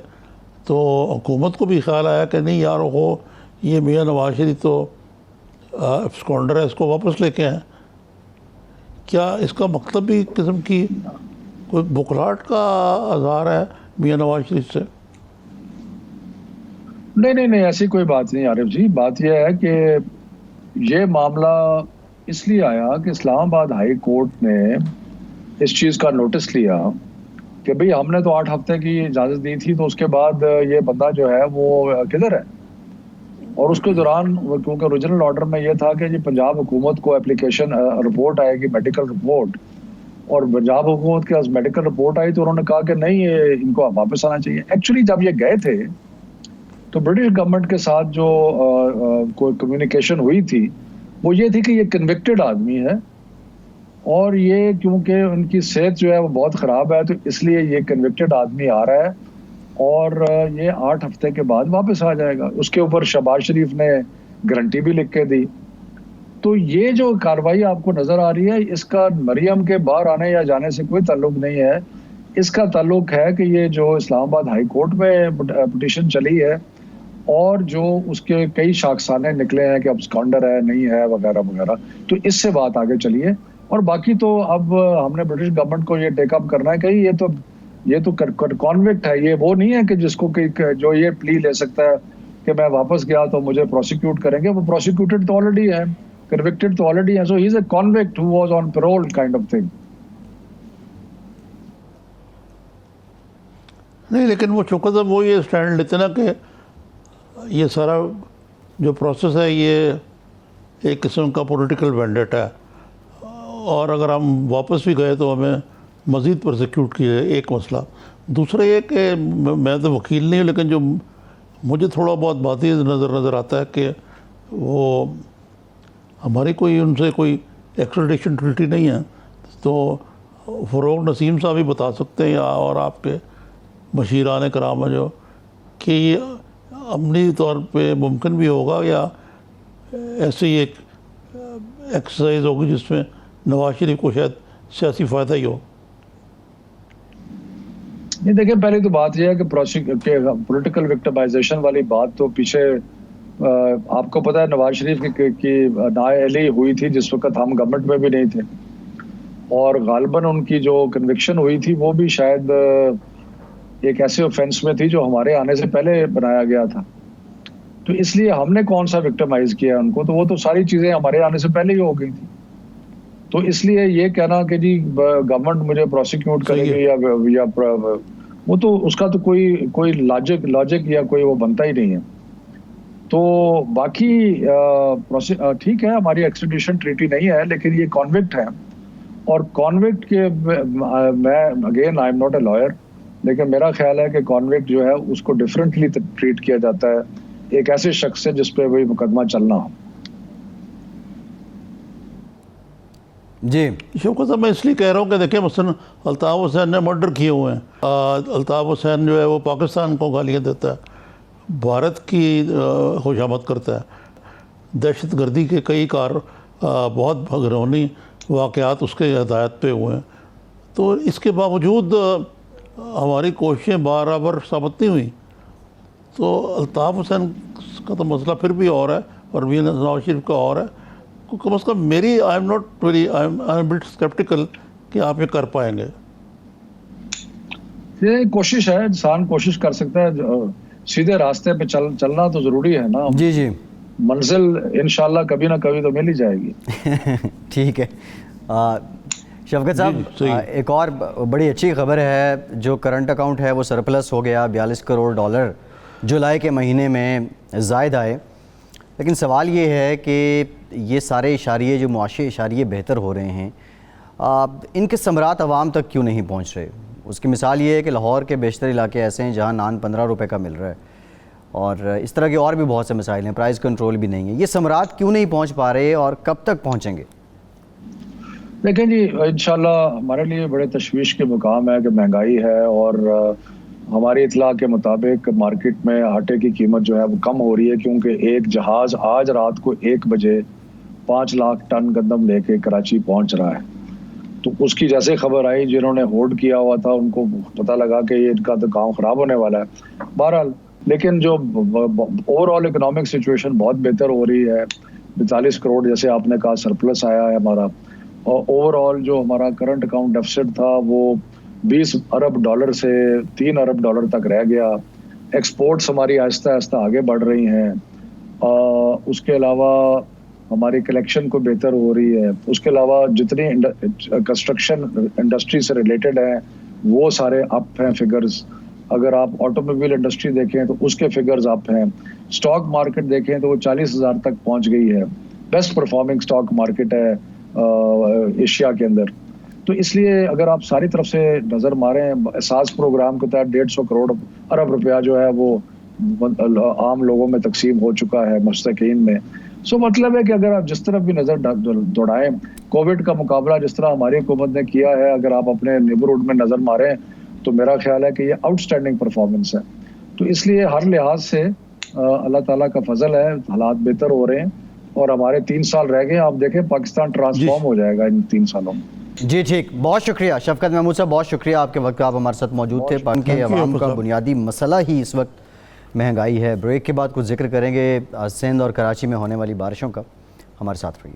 तो हुकूमत को भी ख्याल आया कि नहीं यार हो ये मियां नवाज शरीफ तो एब्सकॉन्डर है, इसको वापस लेके आए। क्या इसका मतलब भी किस्म की कोई बुकराहट का आज़ार है मियां नवाज शरीफ से? नहीं नहीं नहीं, ऐसी कोई बात नहीं आरिफ जी। बात यह है कि ये मामला इसलिए आया कि इस्लामाबाद हाई कोर्ट ने इस चीज़ का नोटिस लिया कि भाई हमने तो 8 हफ्ते की इजाज़त दी थी, तो उसके बाद ये बंदा जो है वो किधर है। और उसके दौरान क्योंकि ओरिजिनल ऑर्डर में ये था कि जी पंजाब हुकूमत को एप्लीकेशन रिपोर्ट आएगी, मेडिकल रिपोर्ट, और पंजाब हुकूमत के पास मेडिकल रिपोर्ट आई तो उन्होंने कहा कि नहीं, ये इनको वापस आना चाहिए। एक्चुअली जब ये गए थे तो ब्रिटिश गवर्नमेंट के साथ जो कोई कम्युनिकेशन हुई थी वो ये थी कि ये कन्विक्टेड आदमी है और ये क्योंकि उनकी सेहत जो है वो बहुत ख़राब है, तो इसलिए ये कन्विक्टेड आदमी आ रहा है और ये 8 हफ्ते के बाद वापस आ जाएगा। उसके ऊपर शहबाज शरीफ ने गारंटी भी लिख के दी। तो ये जो कार्रवाई आपको नज़र आ रही है, इसका मरियम के बाहर आने या जाने से कोई ताल्लुक नहीं है। इसका ताल्लुक है कि ये जो इस्लामाबाद हाई कोर्ट में पिटीशन चली है और जो उसके कई शाखसाने निकले हैं कि अब्सकॉन्डर है, नहीं है, वगैरह वगैरह, तो इससे बात आगे चली है। और बाकी तो अब हमने ब्रिटिश गवर्नमेंट को ये टेकअप करना है कि ये तो कॉन्विक्ट है, ये वो नहीं है कि जिसको जो ये प्ली ले सकता है कि मैं वापस गया तो मुझे प्रोसिक्यूट करेंगे। वो प्रोसिक्यूटेड तो ऑलरेडी है, कन्विक्टेड तो ऑलरेडी है, so he is a convict who was on parole kind of thing. नहीं, लेकिन वो चूँकि तो वो ये स्टैंड लेते ना कि ये सारा जो प्रोसेस है ये एक किस्म का पॉलिटिकल वेंडेटा है, और अगर हम वापस भी गए तो हमें मज़ीद प्रोसिक्यूट किए, एक मसला। दूसरा ये कि मैं तो वकील नहीं हूँ, लेकिन जो मुझे थोड़ा बहुत बातें नज़र आता है कि वो हमारी कोई उनसे कोई एक्स्ट्राडिशन ट्रीटी नहीं है। तो फ़रोग नसीम साहब भी बता सकते हैं, या और आपके मशीरान कराम जो, कि ये अमली तौर पे मुमकिन भी होगा या ऐसे ही एक एक्सरसाइज होगी जिसमें नवाज शरीफ को शायद सियासी फ़ायदा ही हो। नहीं, देखिए, पहले तो बात यह है कि पॉलिटिकल विक्टिमाइजेशन वाली बात तो पीछे आपको पता है नवाज शरीफ की नाअहली हुई थी जिस वक्त हम गवर्नमेंट में भी नहीं थे, और गालिबन उनकी जो कन्विक्शन हुई थी वो भी शायद एक ऐसे ऑफेंस में थी जो हमारे आने से पहले बनाया गया था। तो इसलिए हमने कौन सा विक्टिमाइज किया उनको, तो वो तो सारी चीज़ें हमारे आने से पहले ही हो गई थी। तो इसलिए ये कहना कि जी गवर्नमेंट मुझे प्रोसिक्यूट करेगी या वो तो उसका तो कोई लॉजिक या कोई वो बनता ही नहीं है। तो बाकी ठीक है, हमारी एक्स्ट्राडिशन ट्रीटी नहीं है, लेकिन ये कॉन्विक्ट है, और कॉन्विक्ट के मैं again I am not a lawyer, लेकिन मेरा ख्याल है कि कॉन्विक्ट जो है उसको डिफरेंटली ट्रीट किया जाता है एक ऐसे शख्स से जिस पे वही मुकदमा चलना हो। जी शौकत साहब, मैं इसलिए कह रहा हूँ कि देखिए मसलन अल्ताफ़ हुसैन ने मर्डर किए हुए हैं। अल्ताफ़ हुसैन जो है वो पाकिस्तान को गालियाँ देता है, भारत की खुशामद करता है, दहशत गर्दी के कई बहुत घिनौनी वाक़यात उसके हदायत पे हुए हैं। तो इसके बावजूद हमारी कोशिशें बराबर साबित नहीं हुई। तो अल्ताफ़ हुसैन का तो मसला फिर भी और है, और भी नवाज शरीफ का और है। कम अज़ कम मेरी आई एम बिट स्केप्टिकल कि आप ये कर पाएंगे। ये कोशिश है, इंसान कोशिश कर सकता है, सीधे रास्ते पे चलना तो ज़रूरी है ना। जी जी, मंजिल इंशाल्लाह कभी ना कभी तो मिल ही जाएगी। ठीक है। शफकत साहब, एक और बड़ी अच्छी खबर है, जो करंट अकाउंट है वो सरप्लस हो गया, $42 करोड़ जुलाई के महीने में ज़ायद आए। लेकिन सवाल ये है कि ये सारे इशारिये जो मुआशी इशारिये बेहतर हो रहे हैं, इनके समरात आवाम तक क्यों नहीं पहुँच रहे? उसकी मिसाल ये है कि लाहौर के बेशतर इलाके ऐसे हैं जहाँ नान 15 रुपए का मिल रहा है, और इस तरह के और भी बहुत से मसाइल हैं, प्राइस कंट्रोल भी नहीं है। ये समरात क्यों नहीं पहुँच पा रहे और कब तक पहुँचेंगे? देखें जी, इंशाल्लाह हमारे लिए बड़े तशवीश के मुकाम है कि महंगाई है, और हमारी इतला के मुताबिक मार्केट में आटे की कीमत जो है वो कम हो रही है, क्योंकि एक जहाज़ आज रात को 1 बजे 5 लाख टन गंदम लेके कराची पहुंच रहा है। तो उसकी जैसे खबर आई, जिन्होंने होल्ड किया हुआ था उनको पता लगा कि ये इनका तो काम ख़राब होने वाला है। बहरहाल, लेकिन जो ओवरऑल इकोनॉमिक सिचुएशन बहुत बेहतर हो रही है। 42 करोड़ जैसे आपने कहा सरप्लस आया है हमारा, और ओवरऑल जो हमारा करंट अकाउंट डेफिसिट था वो $20 अरब से $3 अरब तक रह गया। एक्सपोर्ट्स हमारी आहिस्ता आहिस्ता आगे बढ़ रही हैं। उसके अलावा हमारी कलेक्शन को बेहतर हो रही है। उसके अलावा जितनी कंस्ट्रक्शन इंडस्ट्री से रिलेटेड है वो सारे अप हैं फिगर्स। अगर आप ऑटोमोबाइल इंडस्ट्री देखें तो उसके फिगर्स अप हैं। स्टॉक मार्केट देखें तो वो 40,000 तक पहुंच गई है। बेस्ट परफॉर्मिंग स्टॉक मार्केट है एशिया के अंदर। तो इसलिए अगर आप सारी तरफ से नज़र मारें, एहसास प्रोग्राम के तहत 150 करोड़ अरब रुपया जो है वो आम लोगों में तकसीम हो चुका है मुस्तकीन में। सो मतलब है कि अगर आप जिस तरफ भी नज़र दौड़ाएं, कोविड का मुकाबला जिस तरह हमारी हुकूमत ने किया है, अगर आप अपने नेबरहुड में नज़र मारें तो मेरा ख्याल है कि ये आउटस्टैंडिंग परफॉर्मेंस है। तो इसलिए हर लिहाज से अल्लाह ताला का फजल है, हालात बेहतर हो रहे हैं और हमारे 3 साल रह गए। आप देखें पाकिस्तान ट्रांसफॉर्म हो जाएगा इन 3 सालों में। जी ठीक, बहुत शुक्रिया शफकत महमूद साहब, बहुत शुक्रिया आपके वक्त आप हमारे साथ मौजूद थे। पाकिस्तान के अवाम का बुनियादी मसला ही इस वक्त महंगाई है। ब्रेक के बाद कुछ जिक्र करेंगे सिंध और कराची में होने वाली बारिशों का। हमारे साथ रहिए।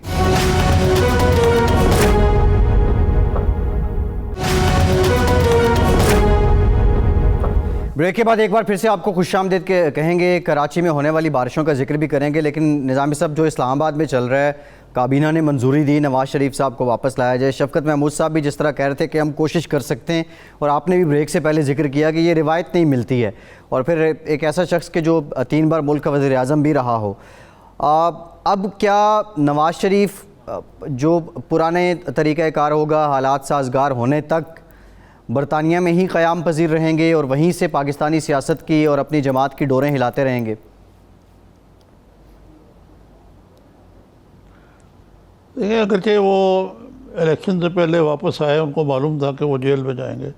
ब्रेक के बाद एक बार फिर से आपको खुशामदीद के कहेंगे। कराची में होने वाली बारिशों का जिक्र भी करेंगे, लेकिन निज़ामी साहब जो इस्लामाबाद में चल रहा है, काबीना ने मंजूरी दी नवाज़ शरीफ साहब को वापस लाया जाए। शफकत महमूद साहब भी जिस तरह कह रहे थे कि हम कोशिश कर सकते हैं, और आपने भी ब्रेक से पहले जिक्र किया कि ये रिवायत नहीं मिलती है। और फिर एक ऐसा शख्स के जो 3 बार मुल्क का वज़ीर आज़म भी रहा हो, अब क्या नवाज़ शरीफ जो पुराने तरीक़ाकार होगा हालात साजगार होने तक बरतानिया में ही क़याम पजीर रहेंगे और वहीं से पाकिस्तानी सियासत की और अपनी जमात की डोरें हिलाते रहेंगे? देखिए, अगरचे वो इलेक्शन से पहले वापस आए, उनको मालूम था कि वो जेल में जाएंगे,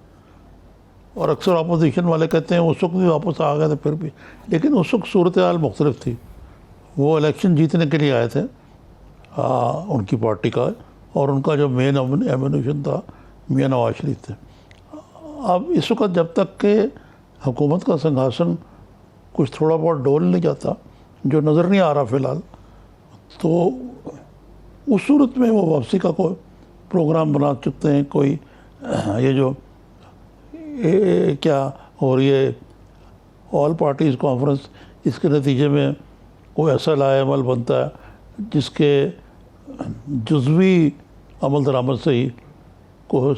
और अक्सर अपोजिशन वाले कहते हैं उस वक्त भी वापस आ गए थे फिर भी, लेकिन उस वक्त सूरत हाल मुख्तलिफ थी। वो इलेक्शन जीतने के लिए आए थे उनकी पार्टी का, और उनका जो मेन एमिनेशन था मियां नवाज शरीफ थे। अब इस वक्त जब तक के हुकूमत का सिंहासन कुछ थोड़ा बहुत डोल नहीं जाता, जो नज़र नहीं आ रहा फ़िलहाल, तो उस सूरत में वो वापसी का कोई प्रोग्राम बना सकते हैं। कोई ये जो क्या हो रही है ऑल पार्टीज़ कॉन्फ्रेंस, इसके नतीजे में कोई ऐसा लाएमल बनता है जिसके जुज़वी अमल दरामद से ही को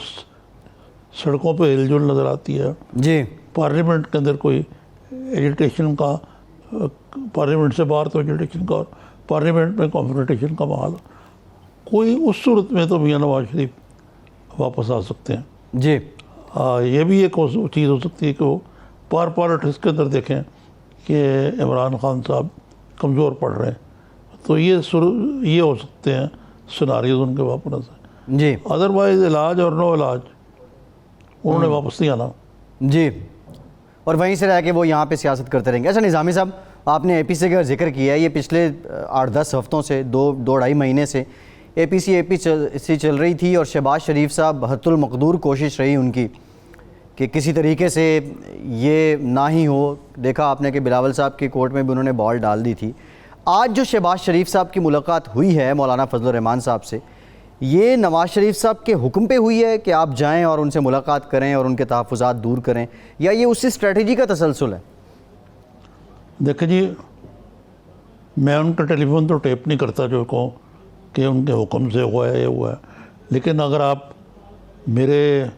सड़कों पे हिलजुल नज़र आती है जी। पार्लियामेंट के अंदर कोई एजिटेशन का, पार्लियामेंट से बाहर तो एजिटेशन का, और पार्लियामेंट में कॉन्फ्रेंटेशन का माहौल, कोई उस सूरत में तो मियां नवाज शरीफ वापस आ सकते हैं जी। ये भी एक चीज़ हो सकती है कि वो पॉलिटिक्स के अंदर देखें कि इमरान खान साहब कमज़ोर पड़ रहे हैं, तो ये हो सकते हैं सिनारियोज उनके वापस से जी। अदरवाइज इलाज और नो इलाज उन्होंने वापस नहीं आना जी, और वहीं से रह के वो यहाँ पे सियासत करते रहेंगे। अच्छा निज़ामी साहब, आपने APC का जिक्र किया है। ये पिछले 8-10 हफ्तों से, 2-2.5 महीने से APC चल रही थी, और शहबाज शरीफ साहब हत्तुल मकदूर कोशिश रही उनकी कि किसी तरीके से ये ना ही हो। देखा आपने कि बिलावल साहब की कोर्ट में भी उन्होंने बॉल डाल दी थी। आज जो शहबाज शरीफ साहब की मुलाकात हुई है मौलाना फजलुर रहमान साहब से, ये नवाज़ शरीफ साहब के हुक्म पे हुई है कि आप जाएं और उनसे मुलाकात करें और उनके तहफ़्फ़ुज़ात दूर करें, या ये उसी स्ट्रेटजी का तसलसल है? देखिए जी, मैं उनका टेलीफोन तो टेप नहीं करता जो को कि उनके हुक्म से हुआ है ये हुआ है, लेकिन अगर आप मेरे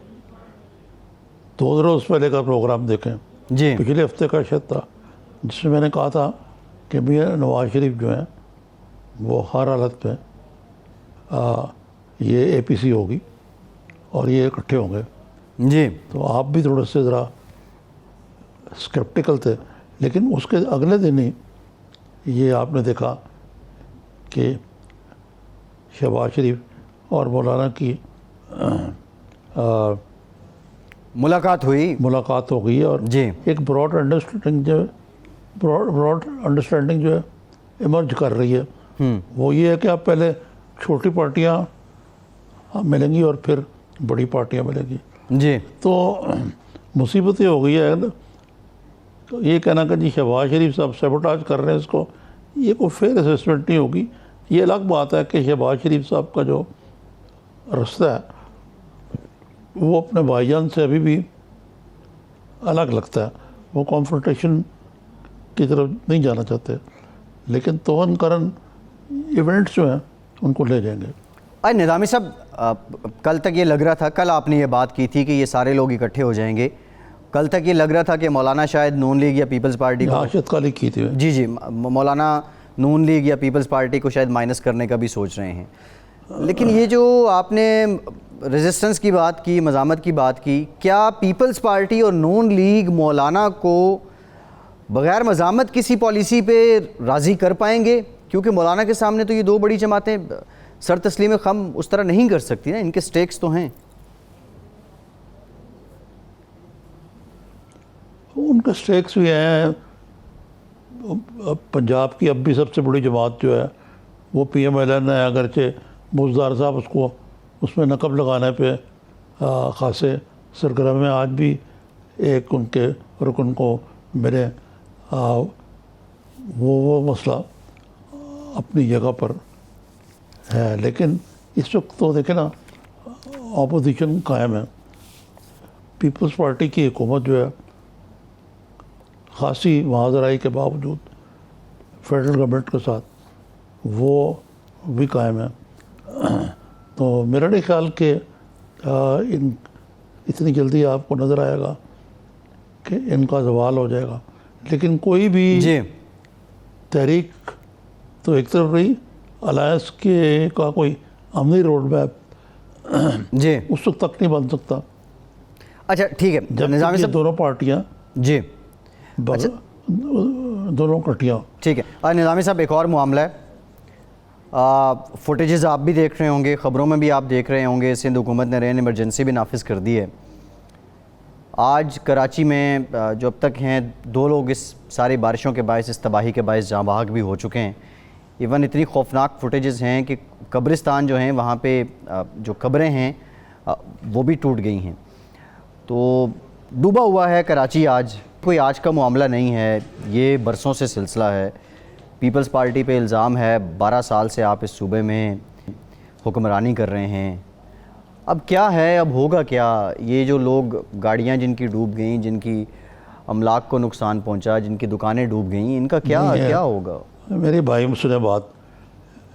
2 रोज़ पहले का प्रोग्राम देखें जी। पिछले हफ्ते का शायद था, जिसमें मैंने कहा था कि मियां नवाज शरीफ जो हैं वो हर हालत में ये APC होगी और ये इकट्ठे होंगे जी। तो आप भी थोड़े से ज़रा स्केप्टिकल थे, लेकिन उसके अगले दिन ही ये आपने देखा कि शहबाज शरीफ और मौलाना की मुलाकात हो गई है, और जी। एक ब्रॉड अंडरस्टैंडिंग जो है इमर्ज कर रही है। वो ये है कि आप पहले छोटी पार्टियां मिलेंगी और फिर बड़ी पार्टियां मिलेंगी जी। तो मुसीबत ये हो गई है ना, तो ये कहना कि जी शहबाज शरीफ साहब सैबोटाज कर रहे हैं इसको, ये कोई फेयर असेसमेंट नहीं होगी। ये अलग बात है कि शहबाज शरीफ साहब का जो रास्ता है वो अपने भाईजान से अभी भी अलग लगता है, वो कॉन्फ्रंटेशन की तरफ नहीं जाना चाहते, लेकिन तोहन करन इवेंट्स जो हैं उनको ले जाएंगे। अरे निज़ामी साहब, कल तक ये लग रहा था, कल आपने ये बात की थी कि ये सारे लोग इकट्ठे हो जाएंगे। कल तक ये लग रहा था कि मौलाना शायद नून लीग या पीपल्स पार्टी को, हाशियत काली की थी। जी जी, मौलाना नून लीग या पीपल्स पार्टी को शायद माइनस करने का भी सोच रहे हैं। लेकिन ये जो आपने रेजिस्टेंस की बात की, मज़ामत की बात की, क्या पीपल्स पार्टी और नून लीग मौलाना को बग़ैर मज़ामत किसी पॉलिसी पे राज़ी कर पाएंगे? क्योंकि मौलाना के सामने तो ये दो बड़ी जमातें सर तस्लीम खम उस तरह नहीं कर सकती ना, इनके स्टेक्स तो हैं। उनके स्टेक्स भी हैं। पंजाब की अब भी सबसे बड़ी जमात जो है वो PMLN है, अगरचे मुज़दार साहब उसको उसमें नकब लगाने पे ख़ासे सरगर्म हैं। आज भी एक उनके रुकन को मेरे वो मसला अपनी जगह पर है, लेकिन इस वक्त तो देखें ना, ऑपोजिशन कायम है। पीपल्स पार्टी की हुकूमत जो है खासी महाजराई के बावजूद फेडरल गवर्नमेंट के साथ वो भी कायम है। तो मेरा नहीं ख्याल कि इतनी जल्दी आपको नज़र आएगा कि इनका जवाल हो जाएगा। लेकिन कोई भी जी तहरीक तो एक तरफ रही, अलायंस के का कोई अमली रोड मैप जी, उस वक्त तक नहीं बन सकता अच्छा ठीक है जब निज़ामी ये साहब। दोनों पार्टियाँ जी दोनों इकट्ठियाँ। ठीक है निज़ामी साहब, एक और मामला है। फुटेजेस आप भी देख रहे होंगे, ख़बरों में भी आप देख रहे होंगे, सिंध हुकूमत ने रेन इमरजेंसी भी नाफिज कर दी है। आज कराची में जो अब तक हैं 2 लोग इस सारी बारिशों के बायस, इस तबाही के बायस जाँ बहक भी हो चुके हैं। इवन इतनी खौफनाक फुटेजेस हैं कि कब्रिस्तान जो हैं वहाँ पे जो कब्रें हैं वो भी टूट गई हैं। तो डूबा हुआ है कराची। आज कोई आज का मामला नहीं है, ये बरसों से सिलसिला है। पीपल्स पार्टी पे इल्ज़ाम है 12 साल से आप इस सूबे में हुक्मरानी कर रहे हैं। अब क्या है, अब होगा क्या? ये जो लोग, गाड़ियाँ जिनकी डूब गई, जिनकी अमलाक को नुकसान पहुंचा, जिनकी दुकानें डूब गई, इनका क्या होगा? मेरे भाई मुझसे बात,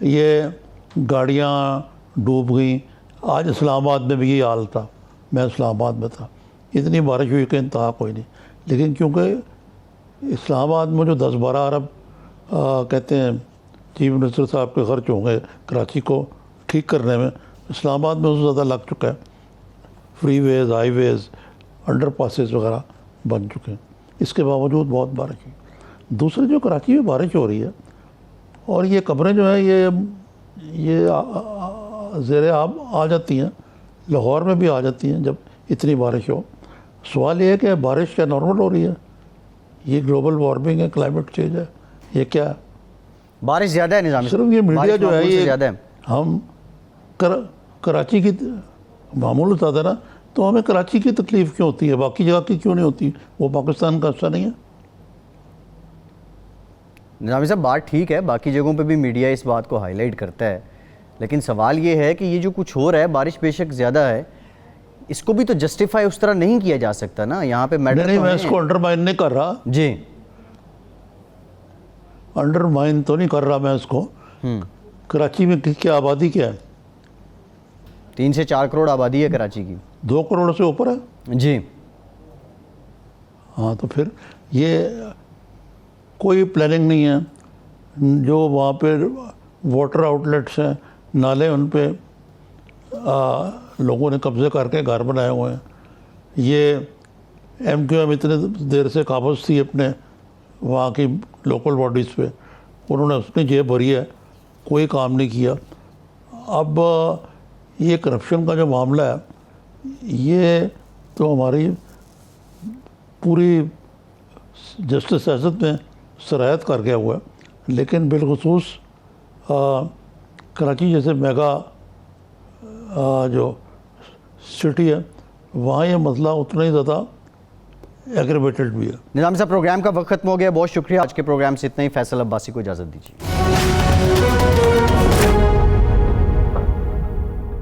ये गाड़ियाँ डूब गई। आज इस्लामाबाद में भी ये हाल था, मैं इस्लामाबाद में था। इतनी बारिश हुई कि इंतहा कोई नहीं, लेकिन क्योंकि इस्लामाबाद में जो 10-12 अरब कहते हैं चीफ मिनिस्टर साहब के खर्च होंगे कराची को ठीक करने में, इस्लामाबाद में उससे ज़्यादा लग चुका है। फ्रीवेज, हाईवेज़, अंडर पासेस वगैरह बन चुके हैं। इसके बावजूद बहुत बारिश हुई। दूसरे जो कराची में बारिश हो रही है और ये कब्रें जो हैं ये ज़ेरे आब आ जाती हैं, लाहौर में भी आ जाती हैं जब इतनी बारिश हो। सवाल ये है कि बारिश क्या नॉर्मल हो रही है? ये ग्लोबल वार्मिंग है, क्लाइमेट चेंज है, ये क्या है? बारिश ज़्यादा है निज़ामी सिर्फ ये मीडिया जो है ये ज़्यादा है। हम कराची की मामूल बताते ना, तो हमें कराची की तकलीफ़ क्यों होती है, बाकी जगह की क्यों नहीं होती? वो पाकिस्तान का हिस्सा नहीं है? निज़ामी साहब बात ठीक है, बाकी जगहों पे भी मीडिया इस बात को हाईलाइट करता है, लेकिन सवाल ये है कि ये जो कुछ हो रहा है, बारिश बेशक ज़्यादा है, इसको भी तो जस्टिफाई उस तरह नहीं किया जा सकता ना। यहाँ पे मैटर नहीं, मैं इसको अंडरमाइन नहीं कर रहा जी, अंडरमाइन तो नहीं कर रहा मैं इसको। कराची में क्या आबादी क्या है? 3 से 4 करोड़ आबादी है कराची की। 2 करोड़ से ऊपर है जी। हाँ, तो फिर ये कोई प्लानिंग नहीं है। जो वहाँ पे वाटर आउटलेट्स हैं, नाले, उन पे लोगों ने कब्ज़े करके घर बनाए हुए हैं। ये MQM इतने देर से काबज़ थी अपने वहाँ की लोकल बॉडीज़ पे, उन्होंने उसकी जेब भरी है, कोई काम नहीं किया। अब ये करप्शन का जो मामला है, ये तो हमारी पूरी जस्टिस सियासत में सराहत कर गया हुआ है, लेकिन बिलखुसूस कराची जैसे मेगा जो सिटी है, वहाँ ये मसला उतना ही ज़्यादा एग्रेवेटेड भी है। निज़ाम साहब, प्रोग्राम का वक्त खत्म हो गया, बहुत शुक्रिया। आज के प्रोग्राम से इतना ही। फैसल अब्बासी को इजाज़त दीजिए।